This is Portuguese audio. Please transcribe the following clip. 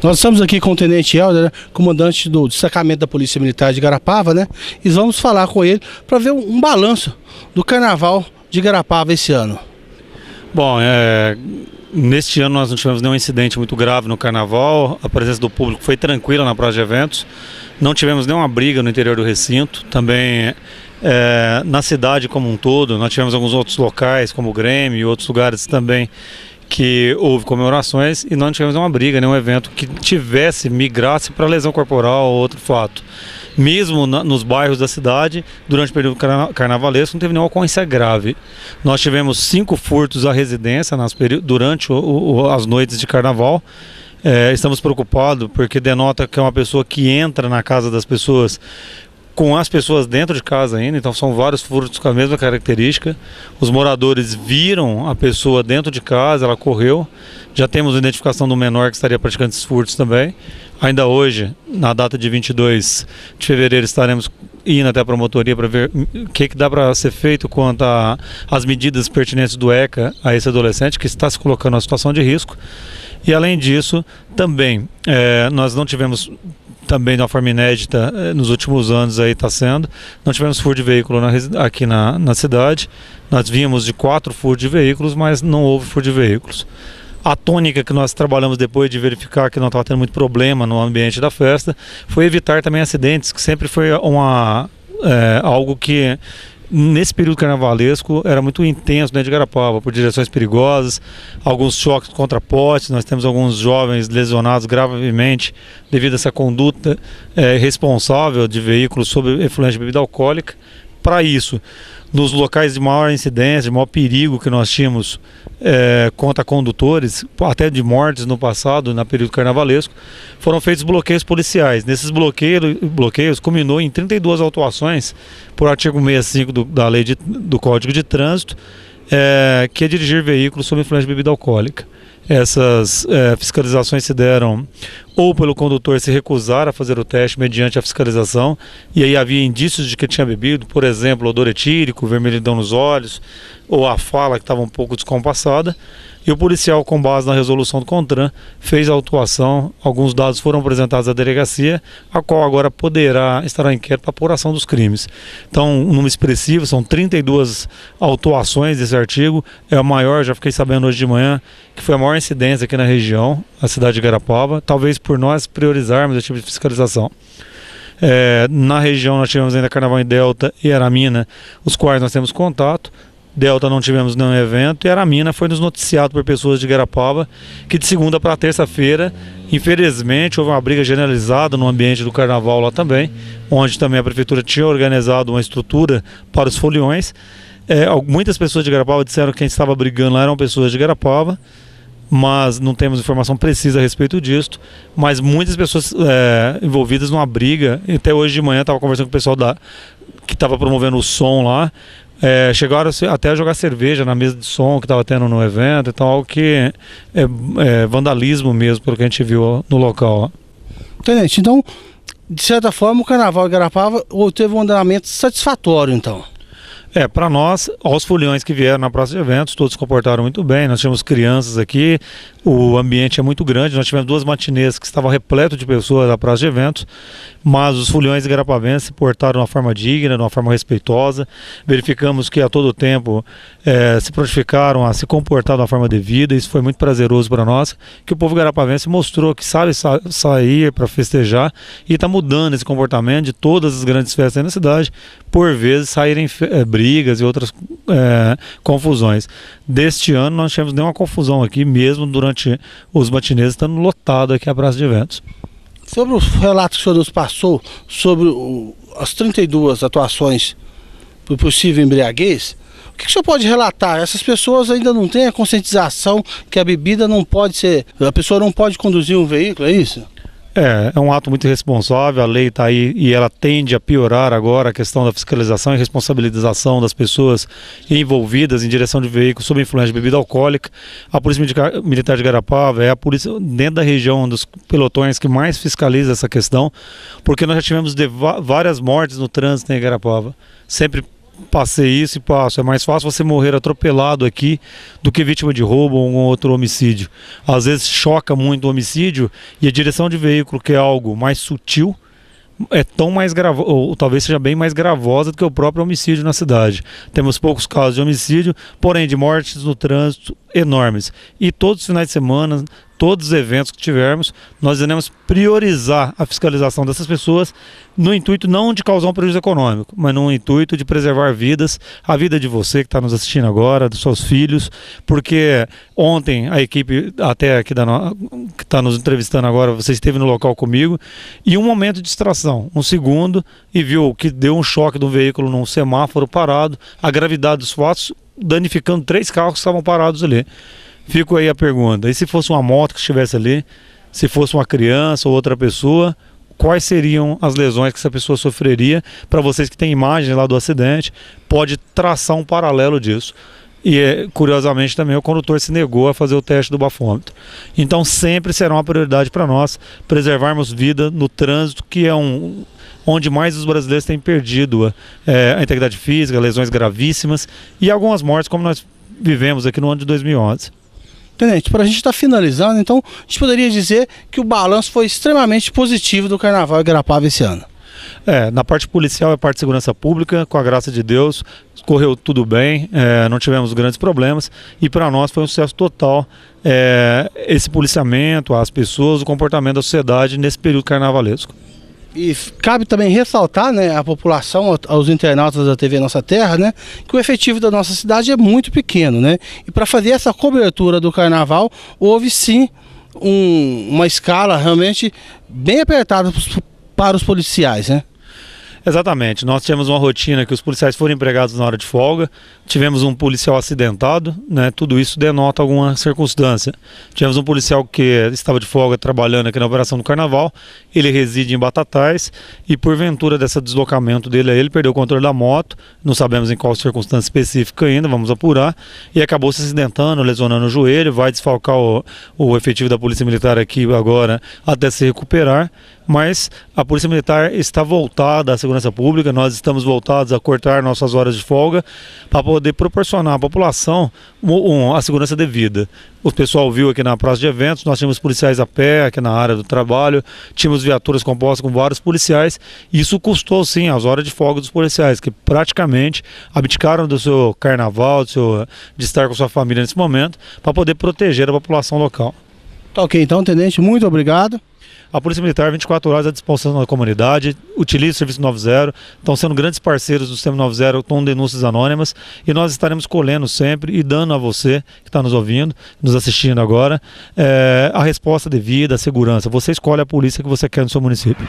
Nós estamos aqui com o Tenente Helder, né, comandante do destacamento da Polícia Militar de Igarapava, né? E vamos falar com ele para ver um balanço do Carnaval de Igarapava esse ano. Bom, neste ano nós não tivemos nenhum incidente muito grave no Carnaval, a presença do público foi tranquila na praça de eventos, não tivemos nenhuma briga no interior do recinto, também na cidade como um todo, nós tivemos alguns outros locais como o Grêmio e outros lugares também que houve comemorações e não tivemos uma briga, nenhum evento que migrasse para lesão corporal ou outro fato. Mesmo nos bairros da cidade, durante o período carnavalesco, não teve nenhuma ocorrência grave. Nós tivemos 5 furtos à residência durante as noites de carnaval. Estamos preocupados porque denota que é uma pessoa que entra na casa das pessoas com as pessoas dentro de casa ainda, então são vários furtos com a mesma característica. Os moradores viram a pessoa dentro de casa, ela correu. Já temos a identificação do menor que estaria praticando esses furtos também. Ainda hoje, na data de 22 de fevereiro, estaremos indo até a promotoria para ver o que dá para ser feito quanto às medidas pertinentes do ECA a esse adolescente que está se colocando numa situação de risco. E além disso, também nós não tivemos, também de uma forma inédita, nos últimos anos aí está sendo, não tivemos furto de veículo aqui na cidade. Nós vínhamos de 4 furtos de veículos, mas não houve furto de veículos. A tônica que nós trabalhamos depois de verificar que não estava tendo muito problema no ambiente da festa foi evitar também acidentes, que sempre foi algo que nesse período carnavalesco era muito intenso dentro de Igarapava, por direções perigosas, alguns choques contra postes. Nós temos alguns jovens lesionados gravemente devido a essa conduta irresponsável de veículos sob influência de bebida alcoólica. Para isso, nos locais de maior incidência, de maior perigo que nós tínhamos contra condutores, até de mortes no passado, no período carnavalesco, foram feitos bloqueios policiais. Nesses bloqueios culminou em 32 autuações por artigo 65 da lei do Código de Trânsito, que é dirigir veículos sob influência de bebida alcoólica. Essas fiscalizações se deram ou pelo condutor se recusar a fazer o teste mediante a fiscalização, e aí havia indícios de que tinha bebido, por exemplo, odor etílico, vermelhidão nos olhos, ou a fala que estava um pouco descompassada, e o policial, com base na resolução do CONTRAN, fez a autuação. Alguns dados foram apresentados à delegacia, a qual agora estará em inquérito para apuração dos crimes. Então, um número expressivo, são 32 autuações desse artigo, é a maior, já fiquei sabendo hoje de manhã, que foi a maior incidência aqui na região, a cidade de Igarapava, talvez por nós priorizarmos esse tipo de fiscalização. Na região nós tivemos ainda Carnaval em Delta e Aramina, os quais nós temos contato. Delta não tivemos nenhum evento e Aramina foi nos noticiado por pessoas de Igarapava que de segunda para terça-feira, infelizmente, houve uma briga generalizada no ambiente do carnaval lá também, onde também a prefeitura tinha organizado uma estrutura para os foliões. Muitas pessoas de Igarapava disseram que quem estava brigando lá eram pessoas de Igarapava, mas não temos informação precisa a respeito disso. Mas muitas pessoas envolvidas numa briga. Até hoje de manhã estava conversando com o pessoal que estava promovendo o som lá. Chegaram até a jogar cerveja na mesa de som que estava tendo no evento, então algo que é vandalismo mesmo, pelo que a gente viu no local lá. Tenente, então, de certa forma, o Carnaval de Igarapava teve um andamento satisfatório, então. Para nós, aos foliões que vieram na praça de eventos, todos se comportaram muito bem. Nós tínhamos crianças aqui, o ambiente é muito grande. Nós tivemos 2 matinês que estavam repletos de pessoas na praça de eventos, mas os foliões igarapavenses se portaram de uma forma digna, de uma forma respeitosa. Verificamos que a todo tempo se prontificaram a se comportar de uma forma devida. Isso foi muito prazeroso para nós, que o povo igarapavense mostrou que sabe sair para festejar e está mudando esse comportamento de todas as grandes festas aí na cidade, por vezes saírem brigas e outras confusões. Deste ano não tivemos nenhuma confusão aqui, mesmo durante os matinês estando lotado aqui a praça de eventos. Sobre os relatos que o senhor nos passou sobre as 32 atuações por possível embriaguez, o que o senhor pode relatar? Essas pessoas ainda não têm a conscientização que a bebida não pode ser, a pessoa não pode conduzir um veículo, é isso? É um ato muito irresponsável, a lei está aí e ela tende a piorar agora a questão da fiscalização e responsabilização das pessoas envolvidas em direção de veículos sob influência de bebida alcoólica. A Polícia Militar de Igarapava é a polícia dentro da região dos pelotões que mais fiscaliza essa questão, porque nós já tivemos várias mortes no trânsito em Igarapava, sempre passei isso e passo. É mais fácil você morrer atropelado aqui do que vítima de roubo ou um outro homicídio. Às vezes choca muito o homicídio e a direção de veículo, que é algo mais sutil, é tão mais gravosa, ou talvez seja bem mais gravosa do que o próprio homicídio na cidade. Temos poucos casos de homicídio, porém de mortes no trânsito enormes. E todos os finais de semana, todos os eventos que tivermos, nós iremos priorizar a fiscalização dessas pessoas no intuito não de causar um prejuízo econômico, mas no intuito de preservar vidas, a vida de você que está nos assistindo agora, dos seus filhos, porque ontem a equipe até aqui que está nos entrevistando agora, você esteve no local comigo, e um momento de distração, um segundo, e viu que deu um choque de um veículo num semáforo parado, a gravidade dos fatos, danificando 3 carros que estavam parados ali. Fico aí a pergunta, e se fosse uma moto que estivesse ali, se fosse uma criança ou outra pessoa, quais seriam as lesões que essa pessoa sofreria? Para vocês que têm imagens lá do acidente, pode traçar um paralelo disso. E curiosamente também o condutor se negou a fazer o teste do bafômetro. Então sempre será uma prioridade para nós preservarmos vida no trânsito, que é onde mais os brasileiros têm perdido a integridade física, lesões gravíssimas e algumas mortes, como nós vivemos aqui no ano de 2011. Tenente, para a gente estar finalizando, então, a gente poderia dizer que o balanço foi extremamente positivo do Carnaval em Igarapava esse ano. Na parte policial e parte de segurança pública, com a graça de Deus, correu tudo bem, não tivemos grandes problemas e para nós foi um sucesso total esse policiamento, as pessoas, o comportamento da sociedade nesse período carnavalesco. E cabe também ressaltar, né, a população, aos internautas da TV Nossa Terra, né, que o efetivo da nossa cidade é muito pequeno, né? E para fazer essa cobertura do Carnaval, houve sim uma escala realmente bem apertada para os policiais, né? Exatamente, nós tivemos uma rotina que os policiais foram empregados na hora de folga, tivemos um policial acidentado, né? Tudo isso denota alguma circunstância. Tivemos um policial que estava de folga trabalhando aqui na operação do Carnaval, ele reside em Batatais e porventura desse deslocamento dele, ele perdeu o controle da moto, não sabemos em qual circunstância específica ainda, vamos apurar, e acabou se acidentando, lesionando o joelho, vai desfalcar o efetivo da Polícia Militar aqui agora até se recuperar. Mas a Polícia Militar está voltada à segurança pública, nós estamos voltados a cortar nossas horas de folga para poder proporcionar à população a segurança devida. O pessoal viu aqui na praça de eventos, nós tínhamos policiais a pé aqui na área do trabalho, tínhamos viaturas compostas com vários policiais, e isso custou sim as horas de folga dos policiais, que praticamente abdicaram do seu carnaval, de estar com sua família nesse momento, para poder proteger a população local. Tá ok, então, tenente, muito obrigado. A Polícia Militar 24 horas à disposição da comunidade, utiliza o Serviço 90, estão sendo grandes parceiros do Sistema 90 com denúncias anônimas e nós estaremos colhendo sempre e dando a você que está nos ouvindo, nos assistindo agora, a resposta devida, a segurança. Você escolhe a polícia que você quer no seu município.